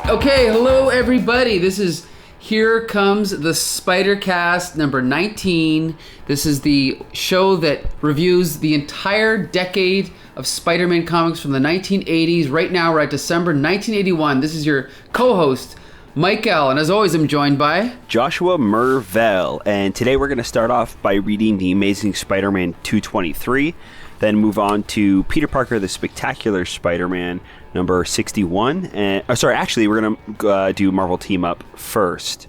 Okay, hello everybody. This is Here Comes the Spider-Cast number 19. This is the show that reviews the entire decade of Spider-Man comics from the 1980s. Right now we're at December 1981. This is your co-host, Mike L. And as always, I'm joined by Joshua Mervell. And today we're going to start off by reading The Amazing Spider-Man 223, then move on to Peter Parker, The Spectacular Spider-Man number 61. And actually, we're going to do Marvel Team Up first,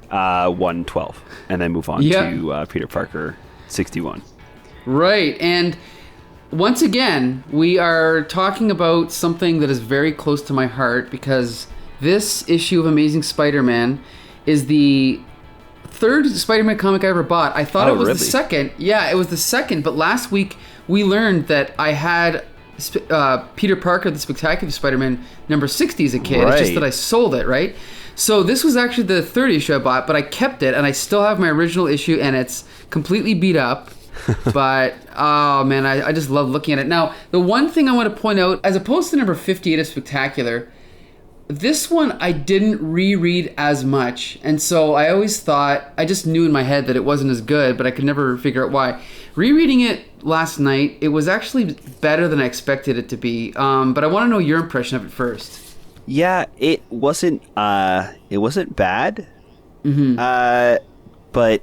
112, and then move on to Peter Parker 61. Right, and once again, we are talking about something that is very close to my heart because this issue of Amazing Spider-Man is the third Spider-Man comic I ever bought. I thought it was the second. Yeah, it was the second, but last week we learned that I had Peter Parker, the Spectacular Spider-Man, number 60 as a kid. Right. It's just that I sold it, right? So this was actually the third issue I bought, but I kept it, and I still have my original issue, and it's completely beat up. But, oh man, I just love looking at it. Now, the one thing I want to point out, as opposed to number 58 of Spectacular, this one I didn't reread as much, and so I always thought, I just knew in my head that it wasn't as good, but I could never figure out why. Rereading it last night, it was actually better than I expected it to be, but I want to know your impression of it first. Yeah, it wasn't bad, but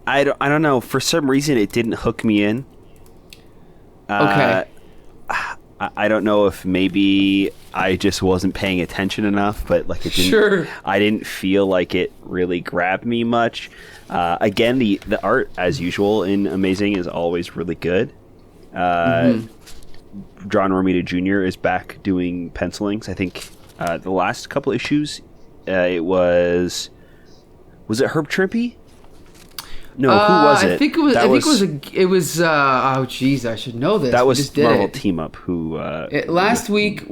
I don't know, for some reason it didn't hook me in. Okay. I don't know if maybe I just wasn't paying attention enough, but like it didn't. Sure. I didn't feel like it really grabbed me much. Again, the art, as usual, in Amazing is always really good. John Romita Jr. is back doing pencilings. I think the last couple issues, it was it Herb Trimpe? No, who was it? I think it was. Oh, geez, I should know this. That was Marvel Team Up. Who last week,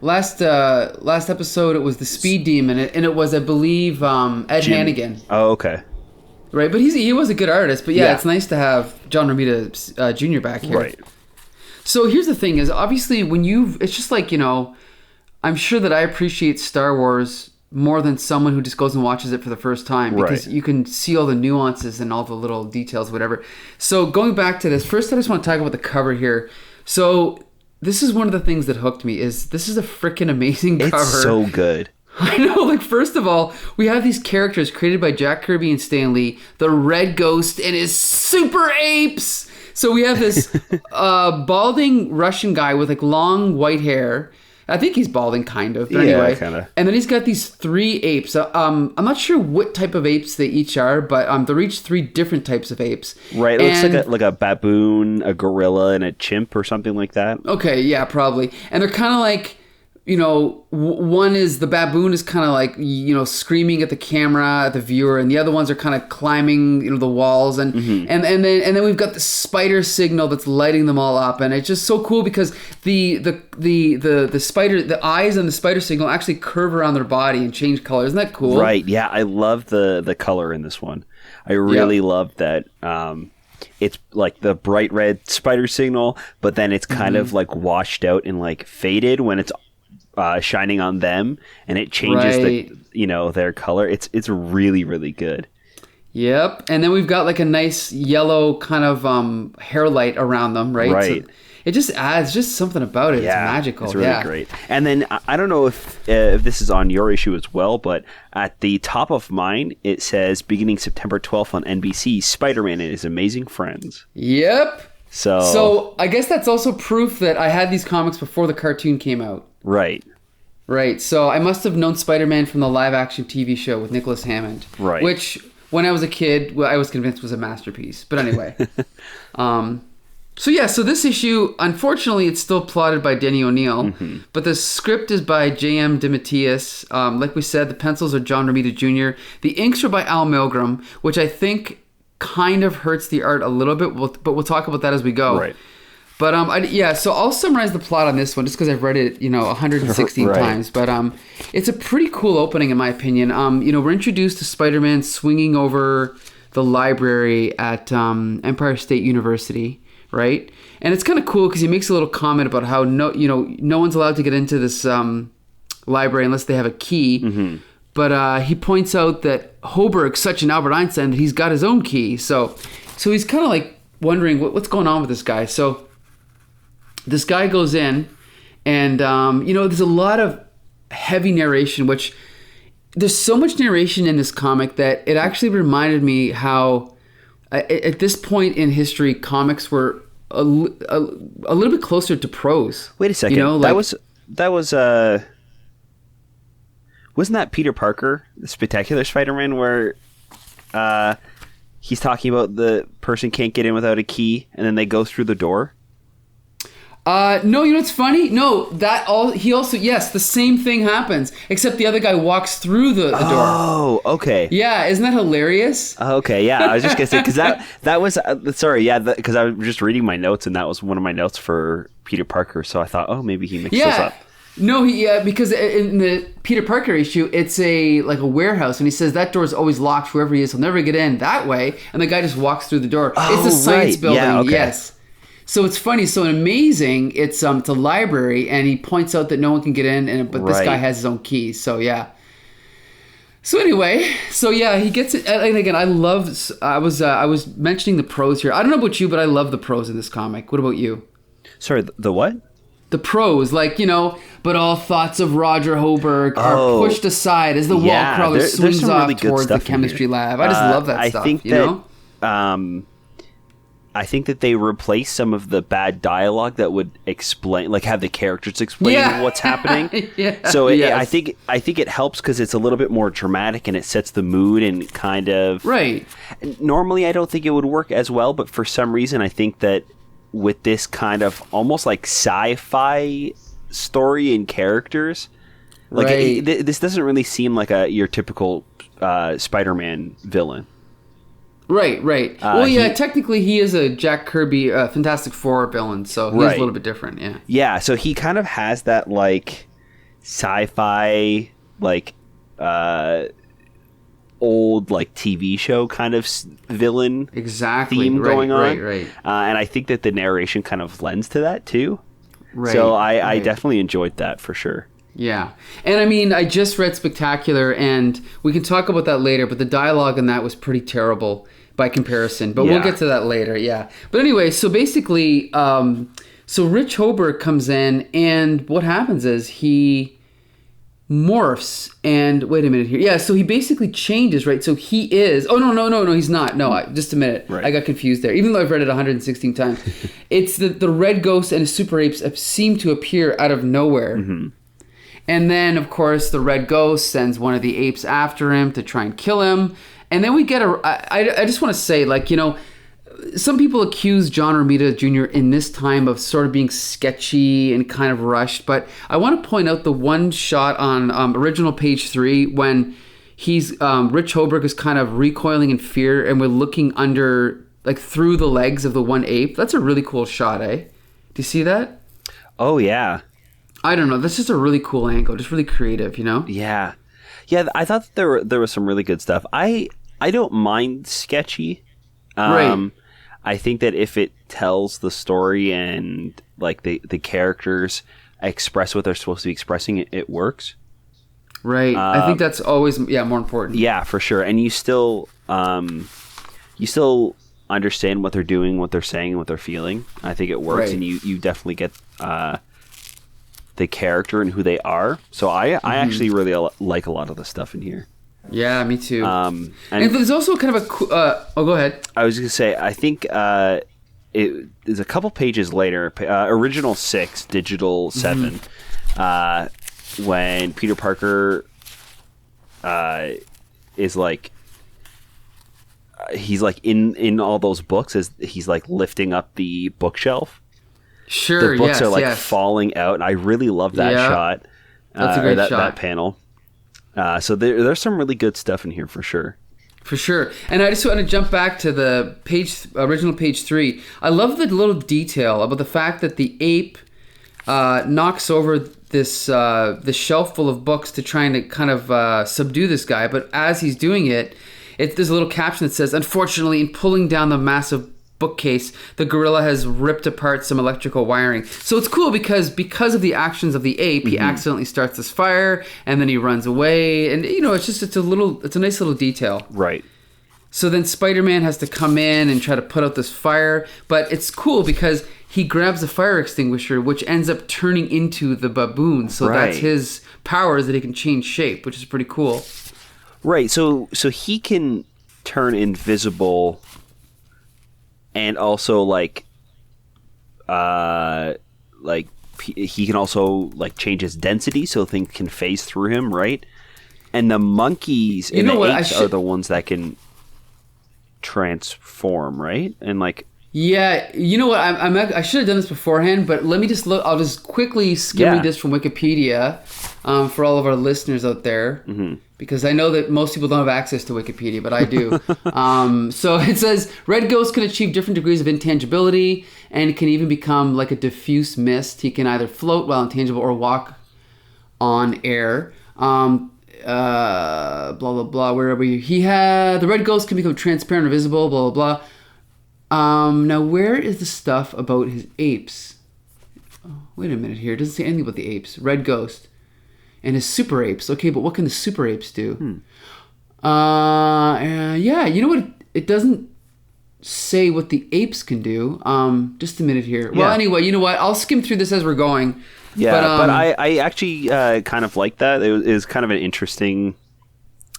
last episode, it was the Speed Demon, and it was, I believe, Ed Hannigan. Oh, okay. Right, but he was a good artist. But yeah, it's nice to have John Romita Jr. back here. Right. So here's the thing: is obviously it's just like, I'm sure that I appreciate Star Wars more than someone who just goes and watches it for the first time, because you can see all the nuances and all the little details, whatever. So going back to this, first I just want to talk about the cover here. So this is one of the things that hooked me, is this is a freaking amazing cover. It's so good. I know, like, first of all, we have these characters created by Jack Kirby and Stan Lee, the Red Ghost and his super apes. So we have this balding Russian guy with like long white hair. I think he's balding, kind of. But anyway, kinda. And then he's got these three apes. I'm not sure what type of apes they each are, but they're each three different types of apes. Right. It looks like a baboon, a gorilla, and a chimp or something like that. Okay, yeah, probably. And they're kind of like, one is, the baboon is kind of like, screaming at the camera, at the viewer, and the other ones are kind of climbing, the walls, and and then we've got the spider signal that's lighting them all up, and it's just so cool because the spider, the eyes and the spider signal actually curve around their body and change color. Isn't that cool? Right. Yeah, I love the color in this one. I really love that. It's like the bright red spider signal, but then it's kind of like washed out and like faded when it's shining on them, and it changes their color. It's really, really good. Yep. And then we've got like a nice yellow kind of hair light around them, right? Right. So it just adds just something about it. Yeah, it's magical. It's really great. And then I don't know if this is on your issue as well, but at the top of mine it says, beginning September 12th on NBC, Spider-Man and His Amazing Friends. Yep. So I guess that's also proof that I had these comics before the cartoon came out. Right. Right. So I must have known Spider-Man from the live-action TV show with Nicholas Hammond. Right. Which, when I was a kid, I was convinced was a masterpiece. But anyway. So this issue, unfortunately, it's still plotted by Denny O'Neil. But the script is by J.M. DeMatteis. Like we said, the pencils are John Romita Jr. The inks are by Al Milgrom, which I think kind of hurts the art a little bit, but we'll talk about that as we go. Right. But so I'll summarize the plot on this one just because I've read it, 116 times. But it's a pretty cool opening in my opinion. We're introduced to Spider-Man swinging over the library at Empire State University, right? And it's kind of cool because he makes a little comment about how no one's allowed to get into this library unless they have a key. Mm-hmm. But he points out that Hoberg's such an Albert Einstein that he's got his own key. So he's kind of like wondering what's going on with this guy. So this guy goes in, and there's a lot of heavy narration, which there's so much narration in this comic that it actually reminded me how at this point in history comics were a little bit closer to prose. Wait a second. That was wasn't that Peter Parker, the Spectacular Spider-Man, where he's talking about the person can't get in without a key, and then they go through the door? No, you know what's funny? No, yes, the same thing happens, except the other guy walks through the door. Oh, okay. Yeah, isn't that hilarious? Okay, yeah, I was just gonna say, because that was sorry, yeah, because I was just reading my notes, and that was one of my notes for Peter Parker, so I thought, oh, maybe he mixed those up. No, because in the Peter Parker issue, it's a warehouse, and he says that door is always locked. Whoever he is, he'll never get in that way, and the guy just walks through the door. Oh, it's a science building, yeah, okay. Yes. So it's funny. So in Amazing, it's a library, and he points out that no one can get in, but this guy has his own key. So yeah. So anyway, he gets it. And again, I was mentioning the prose here. I don't know about you, but I love the prose in this comic. What about you? Sorry, the what? The prose, but all thoughts of Roger Hoberg are pushed aside as the wall crawler swings off towards the chemistry lab. I just love that stuff. I think that they replace some of the bad dialogue that would explain, have the characters explain what's happening. So I think it helps because it's a little bit more dramatic and it sets the mood and kind of right. Normally, I don't think it would work as well, but for some reason, I think that with this kind of almost like sci-fi story and characters, this doesn't really seem like your typical Spider-Man villain. Right. Technically he is a Jack Kirby Fantastic Four villain, so he's a little bit different, yeah. Yeah, so he kind of has that sci-fi old TV show kind of villain theme going on. Right. And I think that the narration kind of lends to that too. Right. So I definitely enjoyed that for sure. Yeah. And I mean, I just read Spectacular, and we can talk about that later, but the dialogue in that was pretty terrible by comparison. But we'll get to that later, yeah. But anyway, so basically, so Rich Hoberg comes in, and what happens is he morphs, and wait a minute here. Yeah, so he basically changes, right? So he is... Oh, no, he's not. No, just a minute. Right. I got confused there. Even though I've read it 116 times. It's the Red Ghost and his super apes seem to appear out of nowhere. Mm-hmm. And then, of course, the Red Ghost sends one of the apes after him to try and kill him. And then we get I just want to say, some people accuse John Romita Jr. in this time of sort of being sketchy and kind of rushed. But I want to point out the one shot on original page 3 when he's Rich Hoberg is kind of recoiling in fear, and we're looking under, through the legs of the one ape. That's a really cool shot, eh? Do you see that? Oh, yeah. I don't know. That's just a really cool angle. Just really creative, Yeah. Yeah, I thought that there was some really good stuff. I don't mind sketchy. Right. I think that if it tells the story and the characters express what they're supposed to be expressing, it works. Right. I think that's always more important. Yeah, for sure. And you still understand what they're doing, what they're saying, and what they're feeling. I think it works, and you definitely get the character and who they are. So I actually really like a lot of the stuff in here. Yeah, me too. And there's also kind of a... go ahead. I was going to say, I think it is a couple pages later, original 6, digital 7, when Peter Parker is he's in all those books as he's lifting up the bookshelf. Sure, the books are falling out, and I really love that shot. That's a great shot. That panel. So there's some really good stuff in here for sure. For sure. And I just want to jump back to the original page 3. I love the little detail about the fact that the ape knocks over this shelf full of books to try and kind of subdue this guy. But as he's doing it, there's a little caption that says, "Unfortunately, in pulling down the massive bookcase, the gorilla has ripped apart some electrical wiring. So it's cool because of the actions of the ape, he accidentally starts this fire, and then he runs away, and it's a nice little detail. Right. So then Spider-Man has to come in and try to put out this fire, but it's cool because he grabs the fire extinguisher, which ends up turning into the baboon. So that's his powers, that he can change shape, which is pretty cool. Right. So he can turn invisible. And also, he can also change his density, so things can phase through him, right? And the monkeys and the apes are the ones that can transform, right? And yeah, you know what? I should have done this beforehand, but let me just look. I'll just quickly skim this from Wikipedia for all of our listeners out there. Mm-hmm. Because I know that most people don't have access to Wikipedia, but I do. So it says, Red Ghost can achieve different degrees of intangibility and can even become like a diffuse mist. He can either float while intangible or walk on air. Blah, blah, blah. Where are we? The Red Ghost can become transparent or visible, blah, blah, blah. Now, where is the stuff about his apes? Oh, wait a minute here. It doesn't say anything about the apes. Red Ghost. And his super apes. Okay, but what can the super apes do? Yeah, you know what? It doesn't say what the apes can do. Just a minute here. Yeah. Well, anyway, you know what? I'll skim through this as we're going. Yeah, but I actually kind of like that. It was kind of an interesting.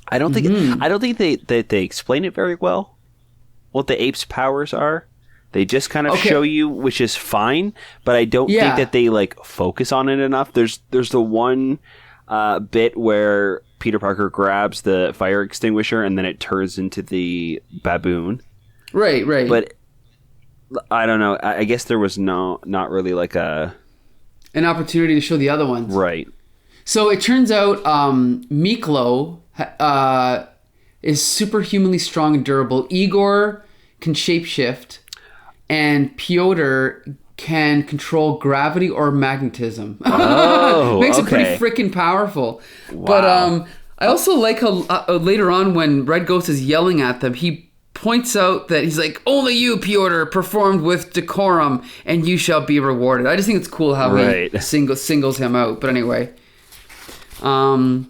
I don't think they explain it very well. What the apes' powers are. They just kind of show you, which is fine. But I don't think that they focus on it enough. There's the one bit where Peter Parker grabs the fire extinguisher and then it turns into the baboon. Right. But I don't know. I guess there was not really an opportunity to show the other ones. Right. So it turns out Miklo is superhumanly strong and durable. Igor can shapeshift, and Piotr can control gravity or magnetism. Oh, Makes it pretty freaking powerful. Wow. But I also like how later on when Red Ghost is yelling at them, he points out that he's like, only you, Piotr, performed with decorum, and you shall be rewarded. I just think it's cool how he singles him out. But anyway. So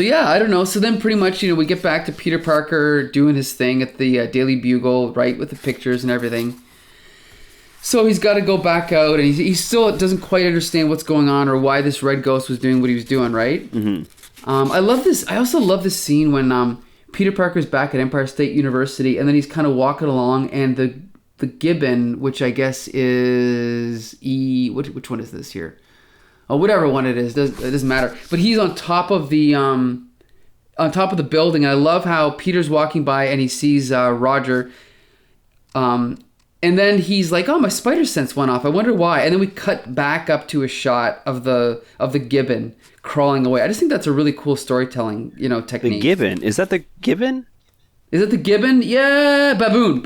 yeah, I don't know. So then pretty much, we get back to Peter Parker doing his thing at the Daily Bugle, right, with the pictures and everything. So he's got to go back out, and he still doesn't quite understand what's going on or why this Red Ghost was doing what he was doing, right? Mm-hmm. I love this. I also love this scene when Peter Parker's back at Empire State University, and then he's kind of walking along, and the Gibbon, which I guess is which one is this here? Oh, whatever one it is, it doesn't matter. But he's on top of the building, and I love how Peter's walking by and he sees Roger. And then he's like, "Oh, my spider sense went off. I wonder why." And then we cut back up to a shot of the Gibbon crawling away. I just think that's a really cool storytelling, technique. The Gibbon, is that the Gibbon? Is it the Gibbon? Yeah, baboon.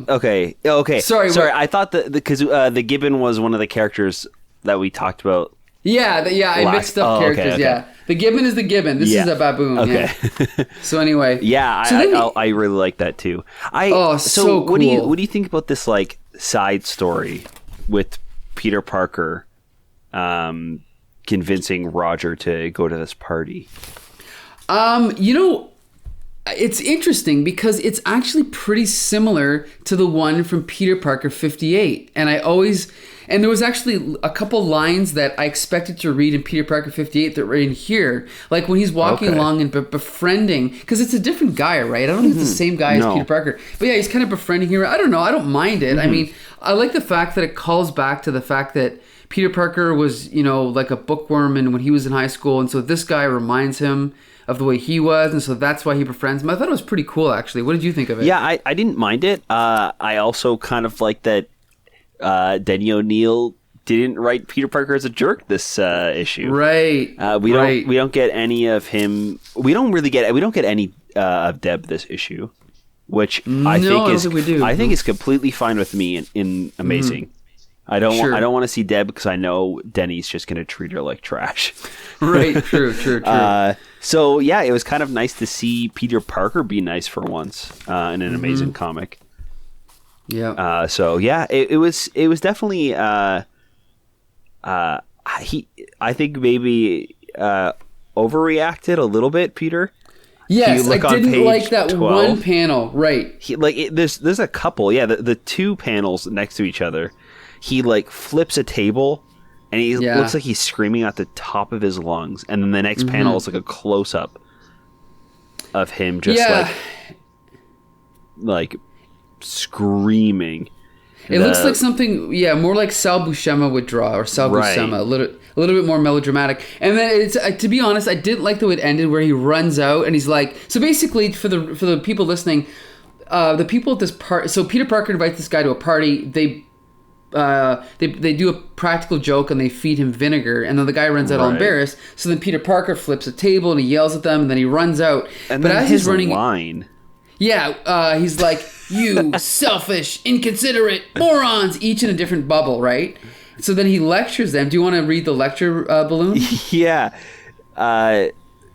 Okay. Sorry. I thought because the Gibbon was one of the characters that we talked about. Yeah, I mixed up characters. Okay. Yeah, the Gibbon is the Gibbon. This is a baboon. Okay. Yeah. So anyway. Yeah, I really like that too. So what cool. What do you think about this side story with Peter Parker, convincing Roger to go to this party? It's interesting because it's actually pretty similar to the one from Peter Parker 58. And there was actually a couple lines that I expected to read in Peter Parker 58 that were in here. Like when he's walking along and befriending, because it's a different guy, right? I don't think it's the same guy as Peter Parker. But yeah, he's kind of befriending here. I don't know. I don't mind it. Mm-hmm. I mean, I like the fact that it calls back to the fact that Peter Parker was, like a bookworm and when he was in high school. And so this guy reminds him of the way he was, and so that's why he befriends him. I thought it was pretty cool, actually. What did you think of it? Yeah, I didn't mind it. I also kind of like that Denny O'Neil didn't write Peter Parker as a jerk this issue. Right. We don't get any of him. We don't get any of Deb this issue, which I think is completely fine with me in Amazing. Mm-hmm. I don't want to see Deb because I know Denny's just going to treat her like trash. Right. True. So yeah, it was kind of nice to see Peter Parker be nice for once in an Amazing comic. Yeah. So yeah, it was definitely I think maybe overreacted a little bit, Peter. Yes, I look on didn't page like that 12, one panel. Right. There's a couple. Yeah, the two panels next to each other. He like flips a table, and he looks like he's screaming at the top of his lungs. And then the next panel is like a close up of him just like screaming. It looks like something, more like Sal Buscema would draw, or Sal Buscema, a little bit more melodramatic. And then it's to be honest, I didn't like the way it ended, where he runs out and he's like. So basically, for the people listening, the people at this party. So Peter Parker invites this guy to a party. They do a practical joke and they feed him vinegar, and then the guy runs out all embarrassed. So then Peter Parker flips a table and he yells at them, and then he runs out. And then he's running line. Yeah, he's like, "You selfish, inconsiderate morons!" Each in a different bubble, right? So then he lectures them. Do you want to read the lecture, Balloon? Yeah.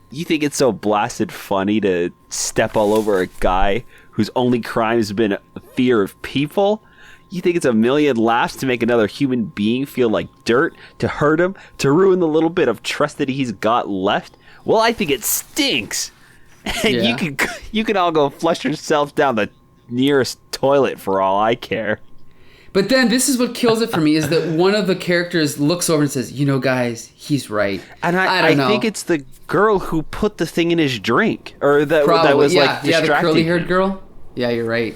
You think it's so blasted funny to step all over a guy whose only crime has been fear of people? You think it's a million laughs to make another human being feel like dirt, to hurt him, to ruin the little bit of trust that he's got left? Well, I think it stinks. And you can all go flush yourself down the nearest toilet for all I care. But then this is what kills it for me, is that one of the characters looks over and says, guys, he's right. And I think it's the girl who put the thing in his drink, or that was distracting. The curly-haired girl. Yeah, you're right.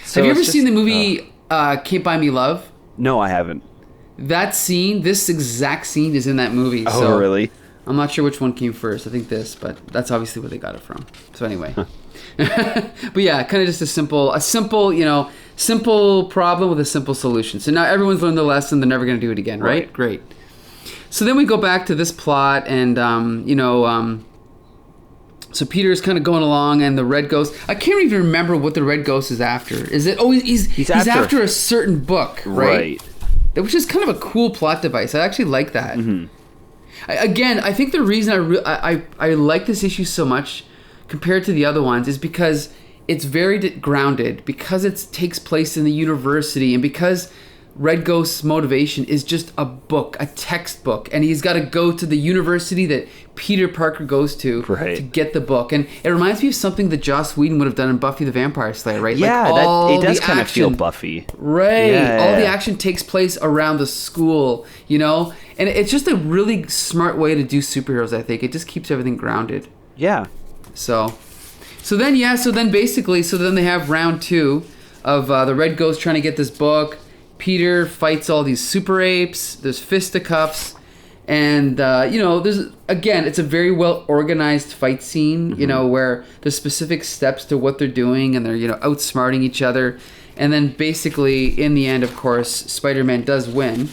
So have you ever seen the movie Can't Buy Me Love? No, I haven't. That scene, this exact scene, is in that movie. Oh, really? I'm not sure which one came first. I think this, but that's obviously where they got it from. So anyway. But yeah, kind of just a simple, simple problem with a simple solution. So now everyone's learned the lesson. They're never going to do it again, right? Great. So then we go back to this plot, and, so Peter's kind of going along, and the Red Ghost. I can't even remember what the Red Ghost is after. Is it? Oh, he's after a certain book, right? Which is kind of a cool plot device. I actually like that. Mm-hmm. I think the reason I like this issue so much compared to the other ones is because it's very grounded, because it takes place in the university, and because Red Ghost's motivation is just a book, a textbook, and he's got to go to the university that Peter Parker goes to get the book. And it reminds me of something that Joss Whedon would have done in Buffy the Vampire Slayer, right? Yeah, it does kind of feel Buffy. Right. All the action takes place around the school, And it's just a really smart way to do superheroes, I think. It just keeps everything grounded. Yeah. So then they have round 2 of the Red Ghost trying to get this book. Peter fights all these super apes. There's fisticuffs. And, it's a very well organized fight scene, where there's specific steps to what they're doing, and they're, outsmarting each other. And then basically, in the end, of course, Spider-Man does win.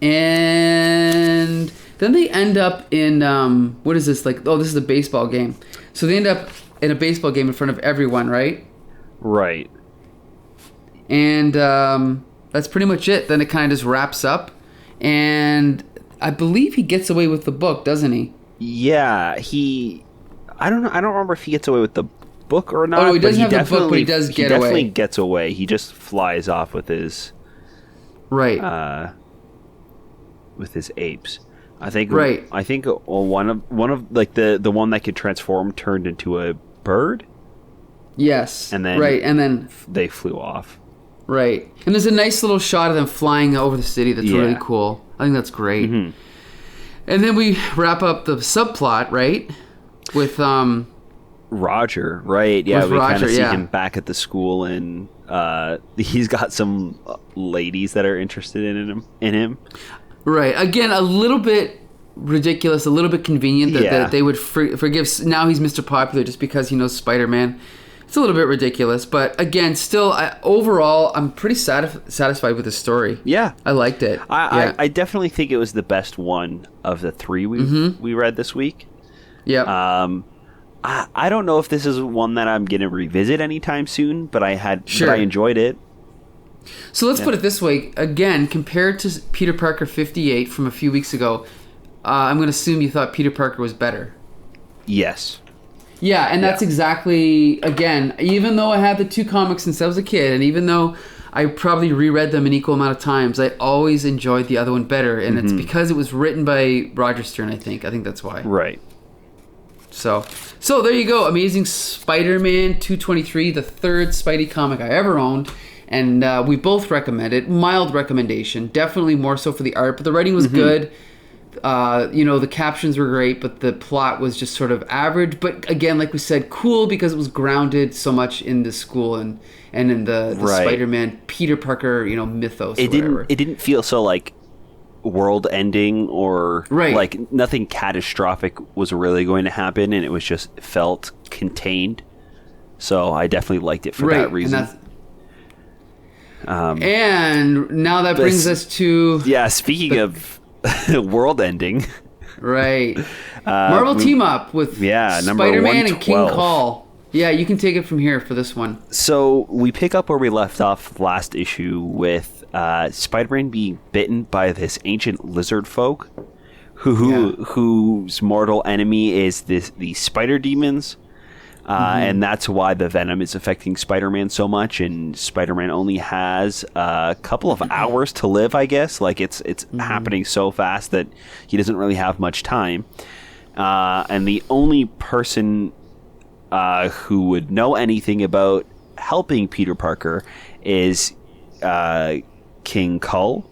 And then they end up in, what is this? Like, oh, this is a baseball game. So they end up in a baseball game in front of everyone, right? Right. And that's pretty much it. Then it kind of just wraps up. And I believe he gets away with the book, doesn't he? Yeah, I don't know. I don't remember if he gets away with the book or not. Oh, he doesn't have the book, but he does get away. He definitely gets away. He just flies off with his... Right. With his apes. I think one of like the one that could transform turned into a bird. Yes. And then they flew off. Right. And there's a nice little shot of them flying over the city that's really cool. I think that's great. Mm-hmm. And then we wrap up the subplot, right? With Roger, right? Yeah, we kind of see him back at the school, and he's got some ladies that are interested in him. Right. Again, a little bit ridiculous, a little bit convenient that they would forgive. Now he's Mr. Popular just because he knows Spider-Man. It's a little bit ridiculous, but again, still, overall, I'm pretty satisfied with the story. Yeah. I liked it. I definitely think it was the best one of the 3 we read this week. Yeah. I don't know if this is one that I'm going to revisit anytime soon, but I enjoyed it. So let's put it this way. Again, compared to Peter Parker 58 from a few weeks ago, I'm going to assume you thought Peter Parker was better. Yes. Yeah, and that's exactly, again, even though I had the 2 comics since I was a kid, and even though I probably reread them an equal amount of times, I always enjoyed the other one better, and it's because it was written by Roger Stern, I think. I think that's why. Right. So there you go. Amazing Spider-Man 223, the 3rd Spidey comic I ever owned. And we both recommend it. Mild recommendation. Definitely more so for the art, but the writing was good. The captions were great, but the plot was just sort of average. But again, like we said, cool because it was grounded so much in the school and in the Spider-Man Peter Parker, mythos. It didn't feel so like world ending or like nothing catastrophic was really going to happen, and it was just felt contained. So I definitely liked it for that reason. And now that brings us to speaking of world ending, right? Marvel team up with Spider-Man and King Kal. Yeah, you can take it from here for this one. So we pick up where we left off last issue with Spider-Man being bitten by this ancient lizard folk, whose mortal enemy is the spider demons, and that's why the venom is affecting Spider-Man so much. And Spider-Man only has a couple of hours to live, I guess. Like it's happening so fast that he doesn't really have much time. And the only person who would know anything about helping Peter Parker is King Kal.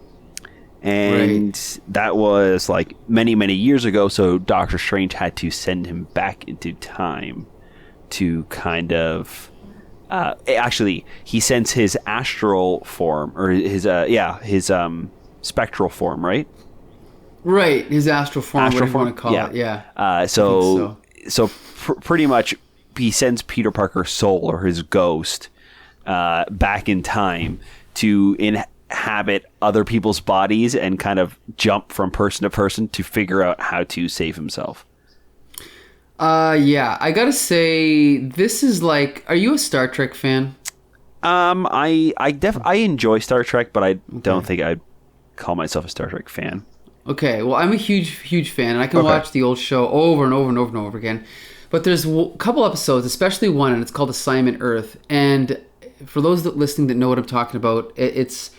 And that was like many, many years ago, so Doctor Strange had to send him back into time to kind of... actually, he sends his astral form, or his spectral form, right? Right, his astral form, whatever you want to call it, yeah. So pretty much he sends Peter Parker's soul, or his ghost, back in time to inhabit other people's bodies and kind of jump from person to person to figure out how to save himself. I gotta say, this is like, are you a Star Trek fan? I enjoy Star Trek, but I don't think I'd call myself a Star Trek fan. Okay, well, I'm a huge fan, and I can watch the old show over and over and over and over again. But there's a couple episodes, especially one, and it's called Assignment Earth. And for those listening that know what I'm talking about, it's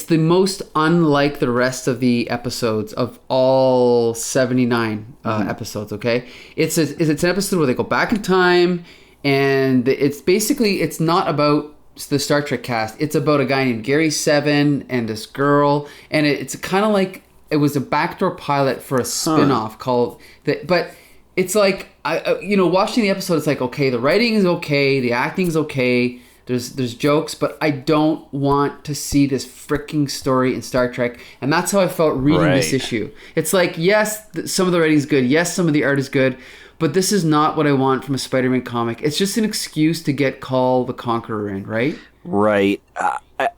the most unlike the rest of the episodes of all 79 episodes, okay? It's an episode where they go back in time, and it's not about the Star Trek cast. It's about a guy named Gary Seven and this girl, and it's kind of like it was a backdoor pilot for a spin-off called... But it's like, watching the episode, it's like, okay, the writing is okay, the acting is okay, there's jokes, but I don't want to see this freaking story in Star Trek. And that's how I felt reading this issue. It's like, yes, some of the writing is good. Yes, some of the art is good. But this is not what I want from a Spider-Man comic. It's just an excuse to get Kal the Conqueror in, right? Right.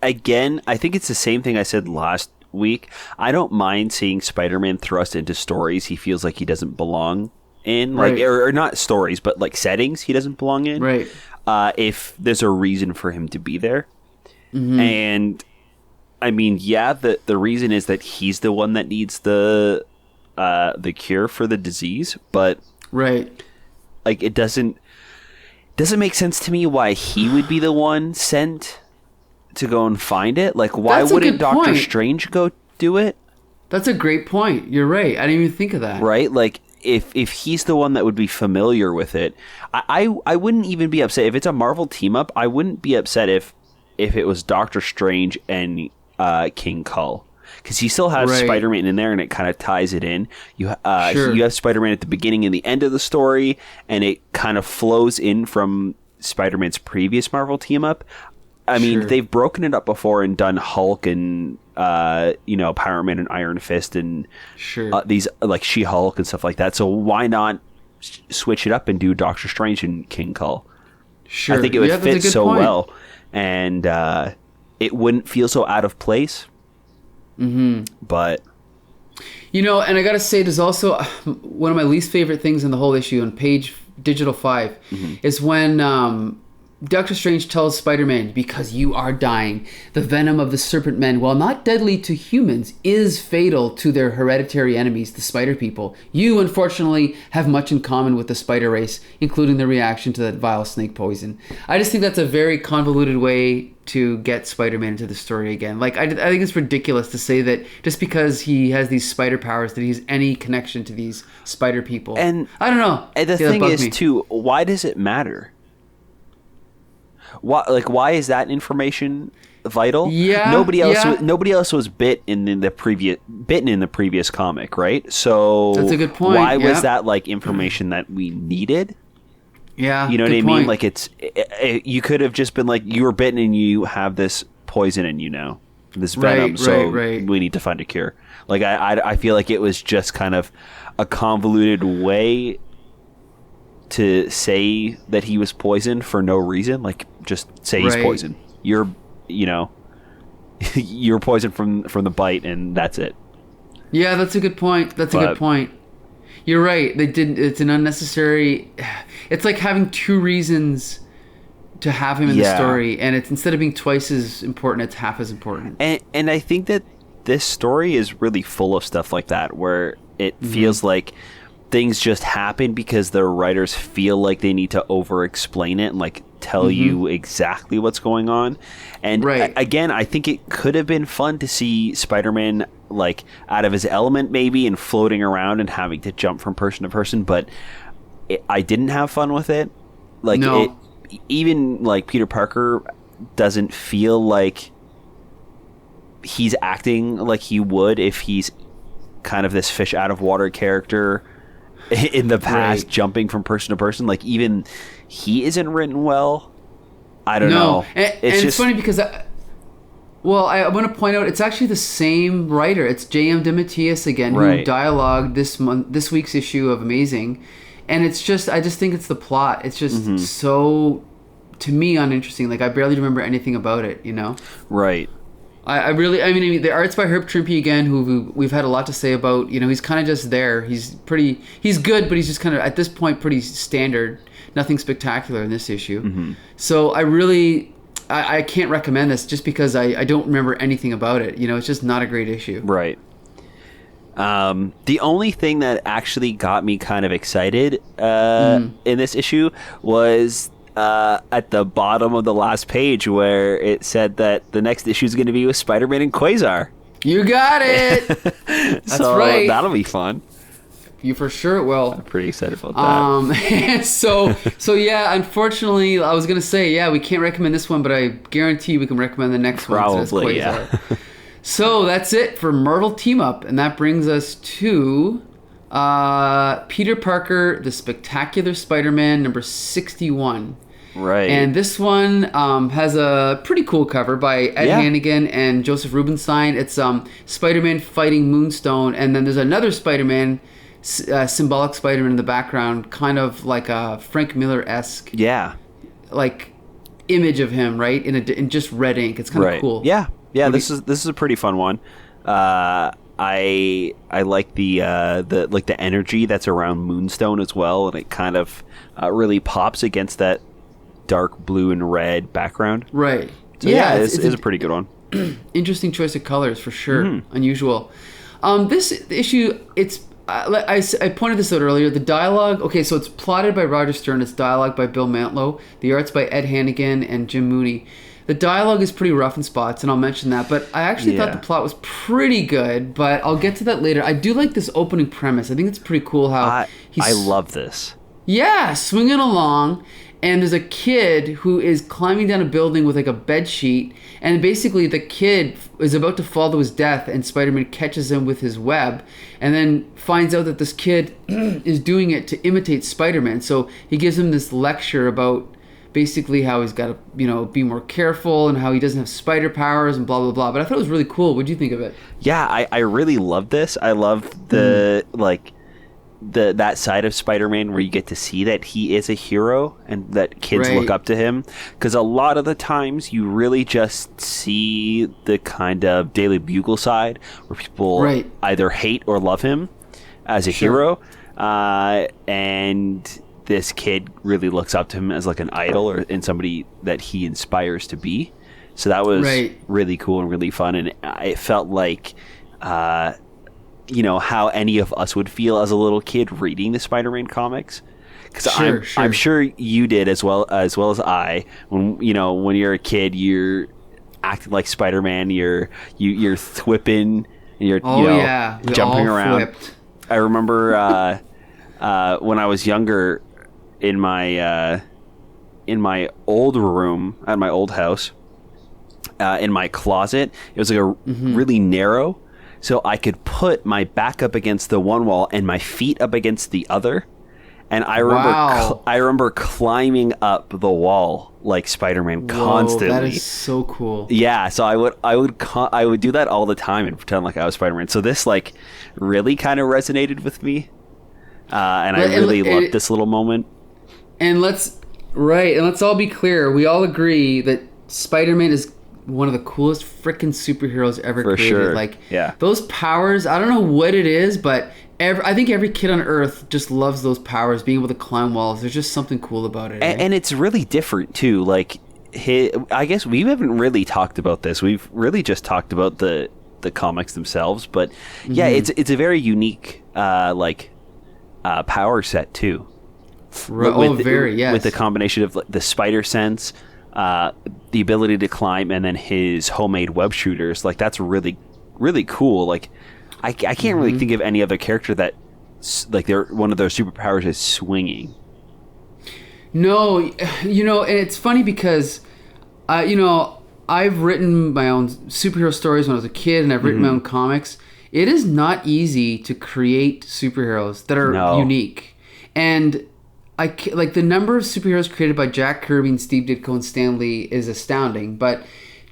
Again, I think it's the same thing I said last week. I don't mind seeing Spider-Man thrust into stories he feels like he doesn't belong in. Like, or not stories, but like settings he doesn't belong in. Right. If there's a reason for him to be there. And I mean, the reason is that he's the one that needs the cure for the disease, but like it doesn't make sense to me why he would be the one sent to go and find it. Like, why wouldn't Doctor Strange go do it? That's a great point. You're right. I didn't even think of that. Right? Like, if he's the one that would be familiar with it, I wouldn't even be upset if it's a Marvel team up. I wouldn't be upset if it was Doctor Strange and King Kal, because he still has Spider-Man in there, and it kind of ties it in. You have Spider-Man at the beginning and the end of the story, and it kind of flows in from Spider-Man's previous Marvel team up. I mean, they've broken it up before and done Hulk and Power Man and Iron Fist and these like She-Hulk and stuff like that. So why not switch it up and do Doctor Strange and King Kal? I think it would fit so well, and it wouldn't feel so out of place. But and I gotta say, there's also one of my least favorite things in the whole issue on page Digital 5 is when Doctor Strange tells Spider-Man, because you are dying, the venom of the serpent men, while not deadly to humans, is fatal to their hereditary enemies, the spider people. You, unfortunately, have much in common with the spider race, including the reaction to that vile snake poison. I just think that's a very convoluted way to get Spider-Man into the story again. Like, I think it's ridiculous to say that just because he has these spider powers that he has any connection to these spider people. And I don't know. And the thing is, too, why does it matter? Why is that information vital? Yeah, nobody else was bitten in the previous comic, right? So that's a good point. Why was that like information that we needed? Yeah, you know what I mean. Like you could have just been like, you were bitten and you have this poison in you now, this venom. Right. We need to find a cure. Like I feel like it was just kind of a convoluted way to say that he was poisoned for no reason. Like, just say he's poisoned. You're poisoned from the bite, and that's it. Yeah, that's a good point. A good point. You're right. They didn't. It's an unnecessary. It's like having two reasons to have him in the story, and it's instead of being twice as important, it's half as important. And I think that this story is really full of stuff like that, where it feels like things just happen because the writers feel like they need to over-explain it and like tell you exactly what's going on. And again, I think it could have been fun to see Spider-Man like out of his element maybe and floating around and having to jump from person to person, but I didn't have fun with it. Like even like Peter Parker doesn't feel like he's acting like he would if he's kind of this fish out of water character in the past, jumping from person to person. Like, even he isn't written well. I don't know. And it's funny because I want to point out it's actually the same writer. It's J.M. DeMatteis again, who dialogued this week's issue of Amazing. And it's just, I just think it's the plot. It's just so, to me, uninteresting. Like, I barely remember anything about it, you know? Right. I mean, the art's by Herb Trimpe again, who we've had a lot to say about. You know, he's kind of just there. He's good, but he's just kind of, at this point, pretty standard. Nothing spectacular in this issue. So I can't recommend this just because I don't remember anything about it. You know, it's just not a great issue. Right. The only thing that actually got me kind of excited in this issue was at the bottom of the last page where it said that the next issue is going to be with Spider-Man and Quasar. You got it. That's right. That'll be fun. You for sure will. I'm pretty excited about that. So yeah, unfortunately, I was going to say, we can't recommend this one, but I guarantee we can recommend the next one. Probably, So that's it for Myrtle Team Up, and that brings us to Peter Parker, The Spectacular Spider-Man, number 61. Right. And this one has a pretty cool cover by Ed Hannigan and Joseph Rubinstein. It's Spider-Man fighting Moonstone, and then there's another Spider-Man, symbolic Spider-Man in the background, kind of like a Frank Miller-esque like image of him, right? In just red ink. It's kind of cool. Yeah. This is a pretty fun one. I like the energy that's around Moonstone as well, and it kind of really pops against that dark blue and red background. Right. So it's a pretty good one. Interesting choice of colors for sure. Unusual. This issue, I pointed this out earlier. The dialogue, okay, so it's plotted by Roger Stern. It's dialogue by Bill Mantlo. The art's by Ed Hannigan and Jim Mooney. The dialogue is pretty rough in spots, and I'll mention that. But I actually thought the plot was pretty good, but I'll get to that later. I do like this opening premise. I think it's pretty cool how I love this. Yeah, swinging along, and there's a kid who is climbing down a building with like a bed sheet, and basically the kid is about to fall to his death, and Spider-Man catches him with his web, and then finds out that this kid is doing it to imitate Spider-Man. So he gives him this lecture about basically how he's got to, be more careful and how he doesn't have spider powers and blah, blah, blah. But I thought it was really cool. What do you think of it? Yeah, I really love this. I love the, that side of Spider-Man where you get to see that he is a hero and that kids look up to him. Because a lot of the times you really just see the kind of Daily Bugle side where people either hate or love him as a hero. And this kid really looks up to him as like an idol or in somebody that he inspires to be. So that was really cool and really fun, and it felt like how any of us would feel as a little kid reading the Spider-Man comics. Because I'm sure you did as well as I. When you're a kid, you're acting like Spider-Man. You're thwipping. You're jumping around. Flipped. I remember when I was younger, in my old room at my old house, in my closet, it was like a really narrow, so I could put my back up against the one wall and my feet up against the other. And I remember climbing up the wall like Spider-Man constantly. That is so cool. Yeah, so I would do that all the time and pretend like I was Spider-Man. So this like really kind of resonated with me, and I really loved this little moment. And let's all be clear. We all agree that Spider-Man is one of the coolest freaking superheroes ever created. Sure. Like those powers. I don't know what it is, but I think every kid on Earth just loves those powers, being able to climb walls. There's just something cool about it. And it's really different, too. Like, I guess we haven't really talked about this. We've really just talked about the comics themselves. But, yeah, it's a very unique, power set, too. With the combination of the spider sense, the ability to climb, and then his homemade web shooters. Like, that's really, really cool. Like, I can't really think of any other character that, like, one of their superpowers is swinging. No, and it's funny because, I've written my own superhero stories when I was a kid, and I've written my own comics. It is not easy to create superheroes that are unique. And the number of superheroes created by Jack Kirby and Steve Ditko and Stan Lee is astounding, but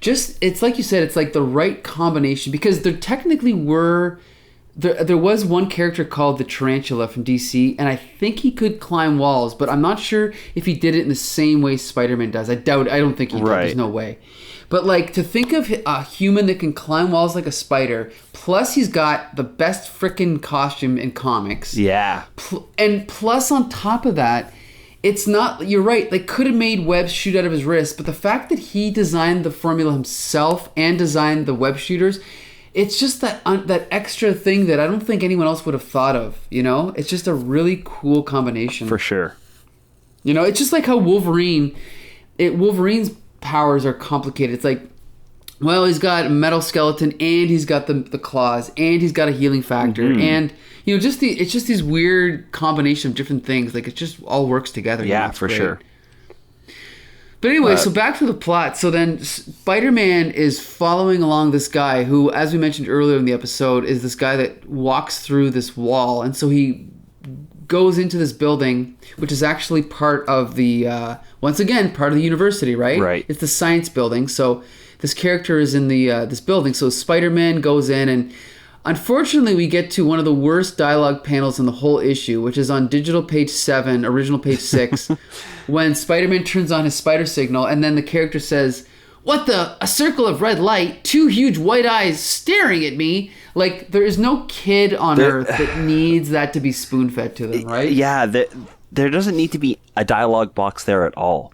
it's like you said, it's like the right combination, because there technically there was one character called the Tarantula from DC, and I think he could climb walls, but I'm not sure if he did it in the same way Spider-Man does. I don't think he did. There's no way. But like, to think of a human that can climb walls like a spider, plus he's got the best freaking costume in comics. Yeah. And plus on top of that, it's not, you're right, they could have made webs shoot out of his wrist, but the fact that he designed the formula himself and designed the web shooters, it's just that extra thing that I don't think anyone else would have thought of, It's just a really cool combination. For sure. It's just like how Wolverine's powers are complicated. It's like, well, he's got a metal skeleton, and he's got the claws, and he's got a healing factor, and it's just these weird combination of different things. Like, it just all works together. Yeah, for sure. But anyway, so back to the plot. So then Spider-Man is following along this guy who, as we mentioned earlier in the episode, is this guy that walks through this wall, and so he goes into this building, which is actually part of the once again part of the university, right? Right. It's the science building. So this character is in the this building. So Spider-Man goes in, and unfortunately we get to one of the worst dialogue panels in the whole issue, which is on digital page 7, original page 6, when Spider-Man turns on his spider signal, and then the character says, "What the? A circle of red light, 2 huge white eyes staring at me." Like, there is no kid on Earth that needs that to be spoon-fed to them, right? Yeah, there doesn't need to be a dialogue box there at all.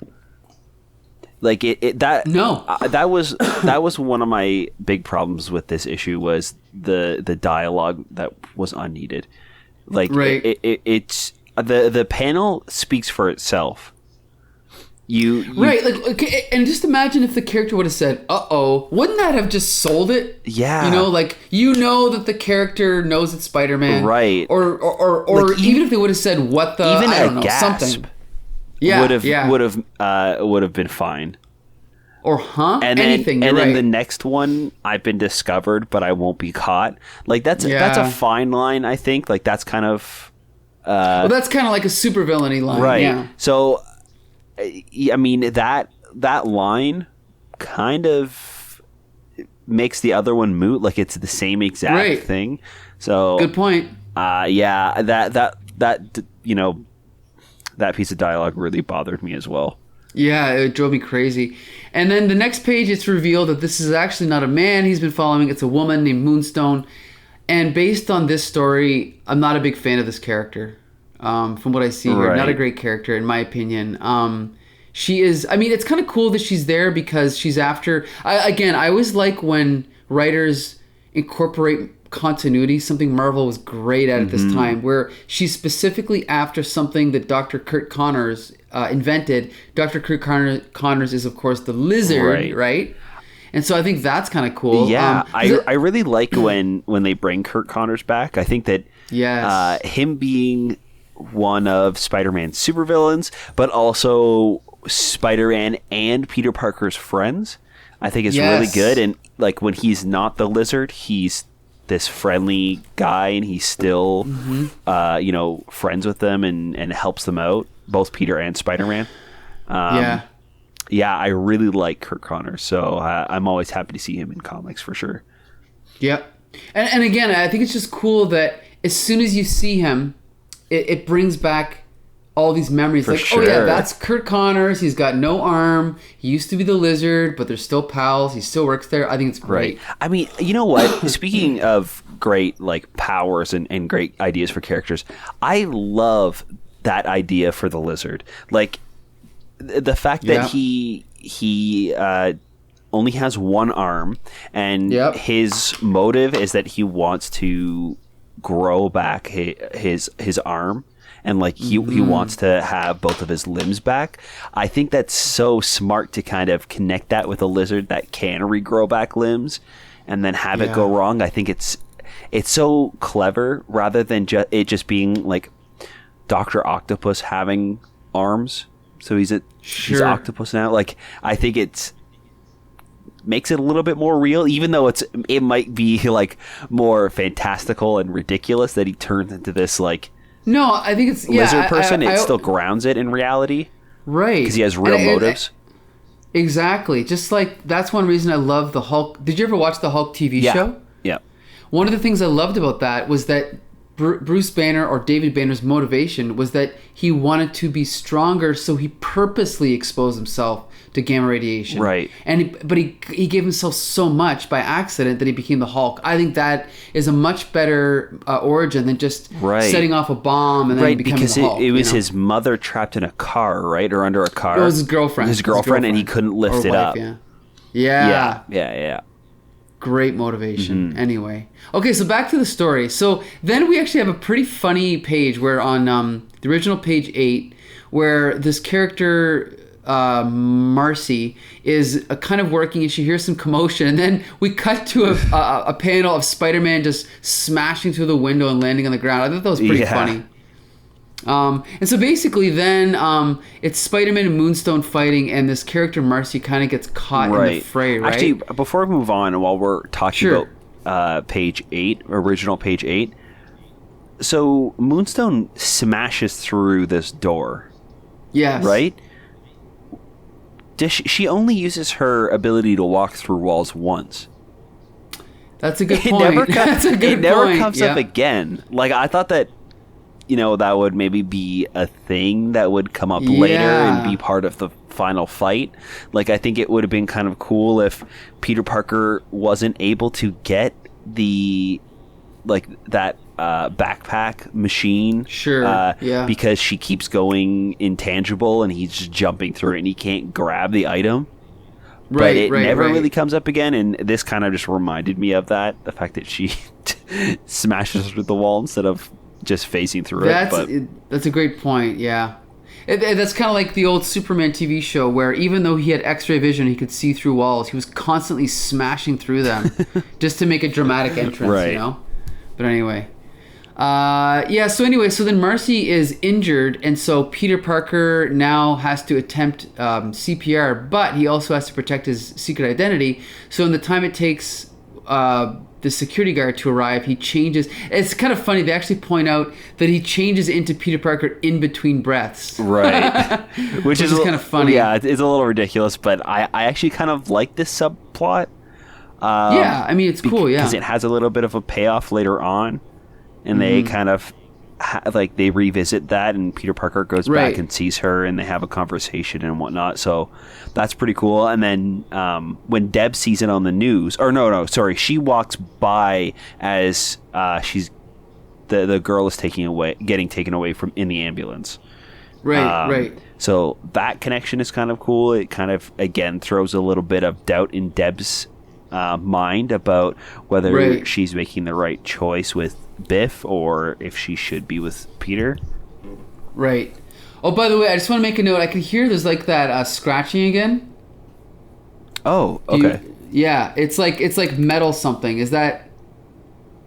Like that was one of my big problems with this issue, was the dialogue that was unneeded. Like, it's the panel speaks for itself. Right, like, okay, and just imagine if the character would have said, "Uh-oh," wouldn't that have just sold it? Yeah. That the character knows it's Spider-Man. Right. Or like, even if they would have said, "What the," even I don't know, gasp something. would have been fine. Or anything. Then the next one, "I've been discovered, but I won't be caught." Like, that's a fine line, I think. Like, that's kind of well, that's kind of like a supervillainy line, right? Yeah. So, I mean, that line kind of makes the other one moot. Like, it's the same exact thing. So good point. Yeah, that piece of dialogue really bothered me as well. Yeah, it drove me crazy. And then the next page, it's revealed that this is actually not a man he's been following. It's a woman named Moonstone. And based on this story, I'm not a big fan of this character. from what I see here. Not a great character, in my opinion. She is... I mean, it's kind of cool that she's there because she's after... I always like when writers incorporate continuity, something Marvel was great at this time, where she's specifically after something that Dr. Curt Connors invented. Dr. Curt Connors is, of course, the Lizard, right? And so I think that's kind of cool. Yeah, I really like when they bring Curt Connors back. I think that him being one of Spider-Man's supervillains, but also Spider-Man and Peter Parker's friends, I think is really good. And like when he's not the Lizard, he's this friendly guy, and he's still, friends with them and helps them out, both Peter and Spider-Man. I really like Curt Connors, so I'm always happy to see him in comics for sure. Yep. And again, I think it's just cool that as soon as you see him, it brings back all these memories. For sure. Oh yeah, that's Curt Connors. He's got no arm. He used to be the Lizard, but they're still pals. He still works there. I think it's great. Right. I mean, you know what? Speaking of great like powers and great ideas for characters, I love that idea for the Lizard. Like the fact that he only has one arm, and his motive is that he wants to grow back his arm. And like he wants to have both of his limbs back. I think that's so smart to kind of connect that with a Lizard that can regrow back limbs, and then have it go wrong. I think it's so clever, rather than it just being like Dr. Octopus having arms. So he's Octopus now. Like I think it's makes it a little bit more real, even though it might be like more fantastical and ridiculous that he turns into this like. No, I think it's lizard person. It still grounds it in reality, right? Because he has real motives. Exactly. Just like that's one reason I love the Hulk. Did you ever watch the Hulk TV show? Yeah. One of the things I loved about that was that Bruce Banner, or David Banner's motivation, was that he wanted to be stronger, so he purposely exposed himself to gamma radiation. Right. But he gave himself so much by accident that he became the Hulk. I think that is a much better origin than just setting off a bomb and then becoming the Hulk. It was his mother trapped in a car, right? Or under a car. It was his girlfriend. His girlfriend, and he couldn't lift it up. Yeah. Great motivation. Anyway. Okay, so back to the story. So then we actually have a pretty funny page where on the original page 8, where this character... Marcy is a kind of working, and she hears some commotion, and then we cut to a panel of Spider-Man just smashing through the window and landing on the ground. I thought that was pretty funny. And so basically then it's Spider-Man and Moonstone fighting, and this character Marcy kind of gets caught in the fray, right? Actually, before we move on, while we're talking about page 8, original page 8, so Moonstone smashes through this door. Yes. Right? She only uses her ability to walk through walls once. That's a good point. It never comes up again. Like, I thought that, that would maybe be a thing that would come up later and be part of the final fight. Like, I think it would have been kind of cool if Peter Parker wasn't able to get that backpack machine. Because she keeps going intangible and he's just jumping through it and he can't grab the item. But it never really comes up again, and this kind of just reminded me of that. The fact that she smashes through the wall instead of just facing through it. That's a great point, yeah. That's kind of like the old Superman TV show where even though he had X-ray vision, he could see through walls, he was constantly smashing through them just to make a dramatic entrance, But anyway... so then Marcy is injured, and so Peter Parker now has to attempt CPR, but he also has to protect his secret identity. So in the time it takes the security guard to arrive, he changes. It's kind of funny. They actually point out that he changes into Peter Parker in between breaths. Right. Which is kind of funny. Yeah, it's a little ridiculous, but I actually kind of like this subplot. I mean, it's cool, because it has a little bit of a payoff later on. And they kind of, they revisit that, and Peter Parker goes back and sees her, and they have a conversation and whatnot. So that's pretty cool. And then when Deb sees it on the news, she walks by as she's the girl is getting taken away from in the ambulance. Right, right. So that connection is kind of cool. It kind of, again, throws a little bit of doubt in Deb's mind about whether she's making the right choice with Biff or if she should be with Peter. Right. Oh, by the way, I just want to make a note. I can hear there's like that scratching again. Oh, okay. Yeah, it's like metal something. Is that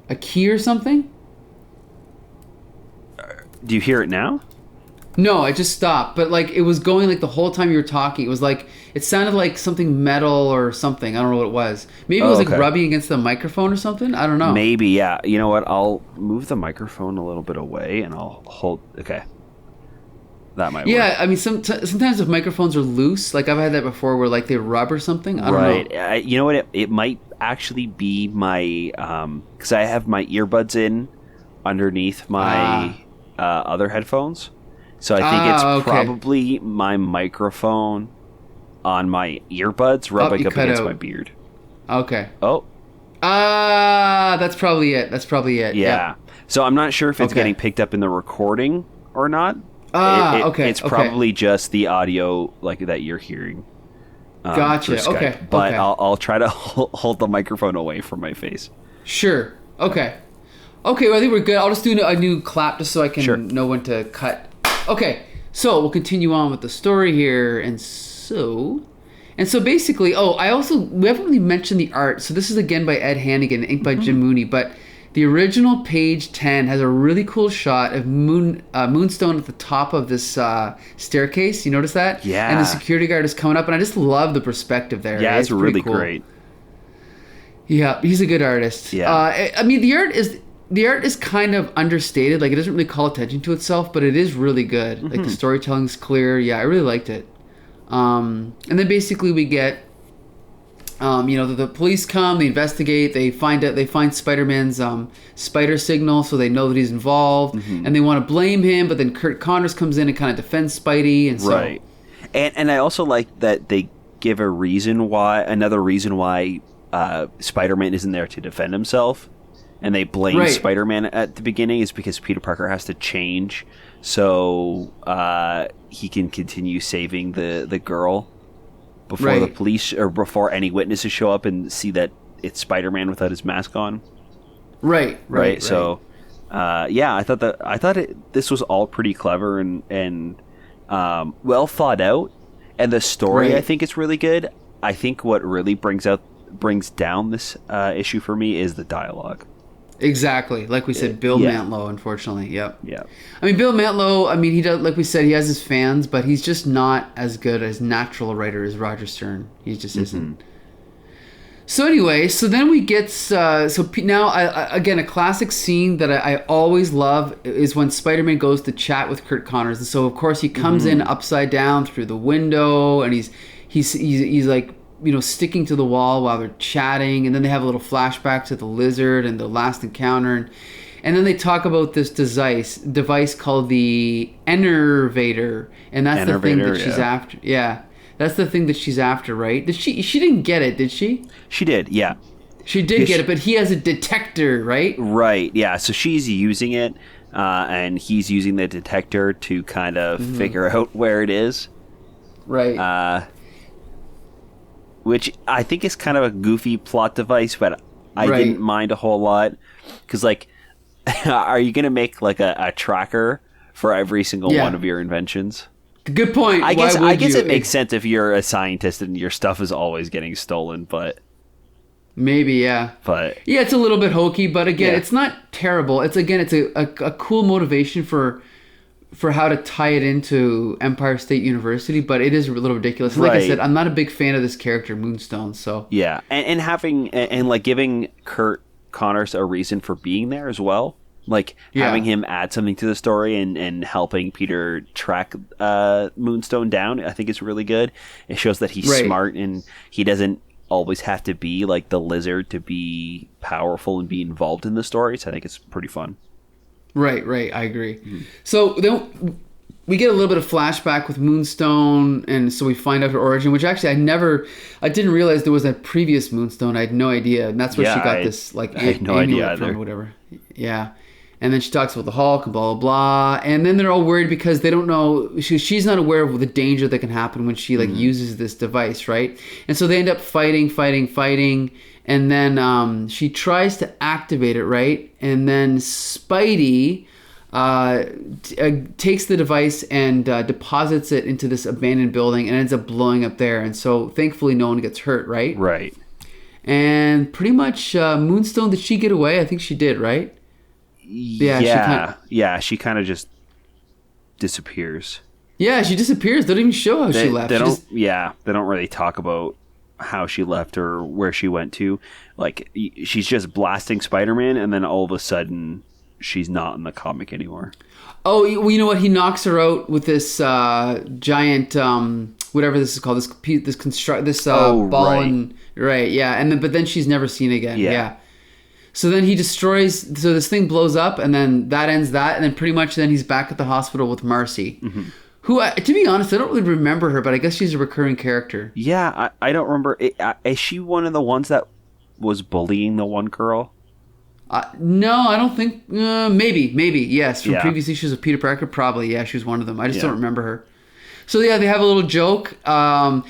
a key or something? Do you hear it now? No, it just stopped. But like it was going like the whole time you were talking. It was like it sounded like something metal or something. I don't know what it was. Maybe it was like rubbing against the microphone or something. I don't know. Maybe, yeah. You know what? I'll move the microphone a little bit away and I'll hold. Okay. That might work. Yeah, I mean, sometimes if microphones are loose, like I've had that before, where like they rub or something. I don't know. You know what? It might actually be my because I have my earbuds in underneath my other headphones, so I think it's probably my microphone on my earbuds rubbing up against my beard. Okay. Oh. That's probably it. Yeah. So I'm not sure if it's getting picked up in the recording or not. It's probably just the audio like that you're hearing. Gotcha. Skype. But I'll try to hold the microphone away from my face. Sure. Okay. Well, I think we're good. I'll just do a new clap just so I can know when to cut. Okay. So we'll continue on with the story here, and so basically, we haven't really mentioned the art. So this is again by Ed Hannigan, inked by Jim Mooney, but. The original page 10 has a really cool shot of Moonstone at the top of this staircase. You notice that? Yeah. And the security guard is coming up, and I just love the perspective there. Yeah, it's really cool. Great. Yeah, he's a good artist. Yeah. I mean, the art is kind of understated. Like, it doesn't really call attention to itself, but it is really good. Mm-hmm. Like, the storytelling's clear. Yeah, I really liked it. And then basically we get... the police come, they investigate, they find Spider-Man's spider signal, so they know that he's involved, and they want to blame him, but then Curt Connors comes in and kind of defends Spidey, and so... Right. And I also like that they give another reason why Spider-Man isn't there to defend himself, and they blame Spider-Man at the beginning is because Peter Parker has to change, so he can continue saving the girl. Before the police or before any witnesses show up and see that it's Spider-Man without his mask on. Right. So, I thought this was all pretty clever and well thought out, and the story I think is really good. I think what really brings down this issue for me is the dialogue. Exactly, like we said, Bill Mantlo. Unfortunately, Yeah. I mean, Bill Mantlo. I mean, he does. Like we said, he has his fans, but he's just not as good as natural writer as Roger Stern. He just isn't. So anyway, so then we get now again a classic scene that I always love is when Spider-Man goes to chat with Curt Connors, and so of course he comes in upside down through the window, and he's like. Sticking to the wall while they're chatting, and then they have a little flashback to the lizard and the last encounter, and then they talk about this device called the Enervator, and that's the thing that she's after. Yeah, that's the thing that she's after, right? She didn't get it, did she? She did, yeah. She did get it, but he has a detector, right? Right, yeah. So she's using it, and he's using the detector to kind of figure out where it is. Right. Which I think is kind of a goofy plot device, but I didn't mind a whole lot. Because, like, are you going to make, like, a tracker for every single one of your inventions? Good point. I guess it makes sense if you're a scientist and your stuff is always getting stolen, but... Maybe, yeah. But... Yeah, it's a little bit hokey, but again, it's not terrible. It's a cool motivation for how to tie it into Empire State University, but it is a little ridiculous. And like I said, I'm not a big fan of this character, Moonstone, so... Yeah, and giving Curt Connors a reason for being there as well. Like, having him add something to the story and helping Peter track Moonstone down, I think is really good. It shows that he's smart and he doesn't always have to be like the lizard to be powerful and be involved in the story, so I think it's pretty fun. Right, I agree. Mm-hmm. So then we get a little bit of flashback with Moonstone, and so we find out her origin, which actually I didn't realize there was a previous Moonstone. I had no idea, and that's where she got this like I had no idea either. From, whatever. Yeah, And then she talks about the Hulk and blah, blah, blah. And then they're all worried because they don't know. She's not aware of the danger that can happen when she, like, uses this device, right? And so they end up fighting. And then she tries to activate it, right? And then Spidey takes the device and deposits it into this abandoned building and ends up blowing up there. And so thankfully no one gets hurt, right? Right. And pretty much Moonstone, did she get away? I think she did, right? She kind of just disappears. Yeah, she disappears. They don't even show how she left. They don't really talk about how she left or where she went to. Like, she's just blasting Spider-Man, and then all of a sudden, she's not in the comic anymore. Oh, well, you know what? He knocks her out with this giant, whatever this is called, this ball, right. and right, yeah. And but then she's never seen again. Yeah. So then he destroys. So this thing blows up, and then that ends that, and then pretty much then he's back at the hospital with Marcy, who, to be honest, I don't really remember her, but I guess she's a recurring character. Yeah, I don't remember. Is she one of the ones that was bullying the one girl? No, I don't think. Maybe yes. From previous issues of Peter Parker, probably. Yeah, she was one of them. I just don't remember her. So yeah, they have a little joke. So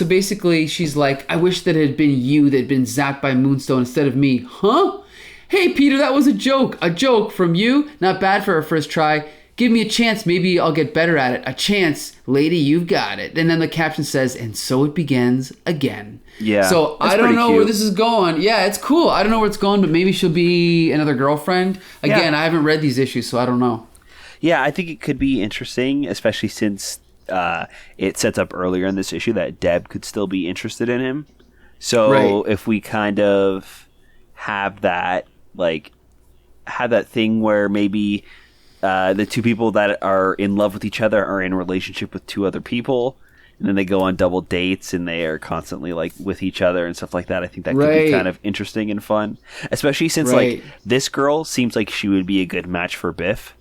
basically she's like, I wish that it had been you that had been zapped by Moonstone instead of me. Huh? Hey, Peter, that was a joke. A joke from you. Not bad for our first try. Give me a chance. Maybe I'll get better at it. A chance. Lady, you've got it. And then the caption says, and so it begins again. Yeah. So I don't know where this is going. Yeah, it's cool. I don't know where it's going, but maybe she'll be another girlfriend. Again, I haven't read these issues, so I don't know. Yeah, I think it could be interesting, especially since it sets up earlier in this issue that Deb could still be interested in him. So if we kind of have that thing where maybe the two people that are in love with each other are in a relationship with two other people, and then they go on double dates and they are constantly like with each other and stuff like that. I think that could be kind of interesting and fun, especially since like this girl seems like she would be a good match for Biff.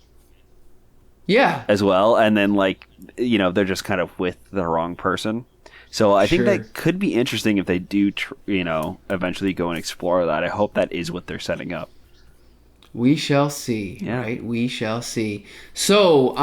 Yeah. As well. And then they're just kind of with the wrong person. So I think that could be interesting if they do, eventually go and explore that. I hope that is what they're setting up. We shall see, right? We shall see. So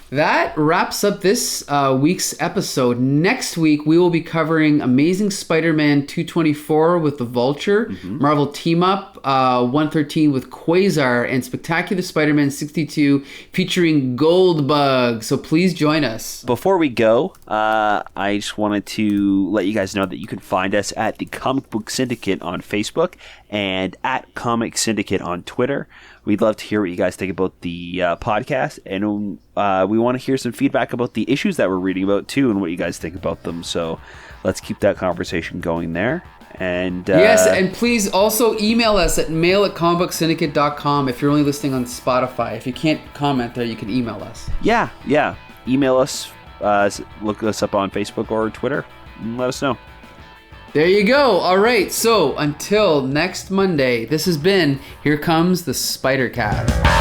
that wraps up this week's episode. Next week, we will be covering Amazing Spider-Man 224 with the Vulture, Marvel Team Up 113 with Quasar, and Spectacular Spider-Man 62 featuring Goldbug. So please join us. Before we go, I just wanted to let you guys know that you can find us at the Comic Book Syndicate on Facebook and at Comic Syndicate on Twitter. We'd love to hear what you guys think about the podcast, and we want to hear some feedback about the issues that we're reading about too, and what you guys think about them. So let's keep that conversation going there. And yes, and please also email us at mail@comicbooksyndicate.com if you're only listening on Spotify. If you can't comment there, you can email us. Yeah. Email us, look us up on Facebook or Twitter, and let us know. There you go. All right. So until next Monday, this has been Here Comes the Spider Cat.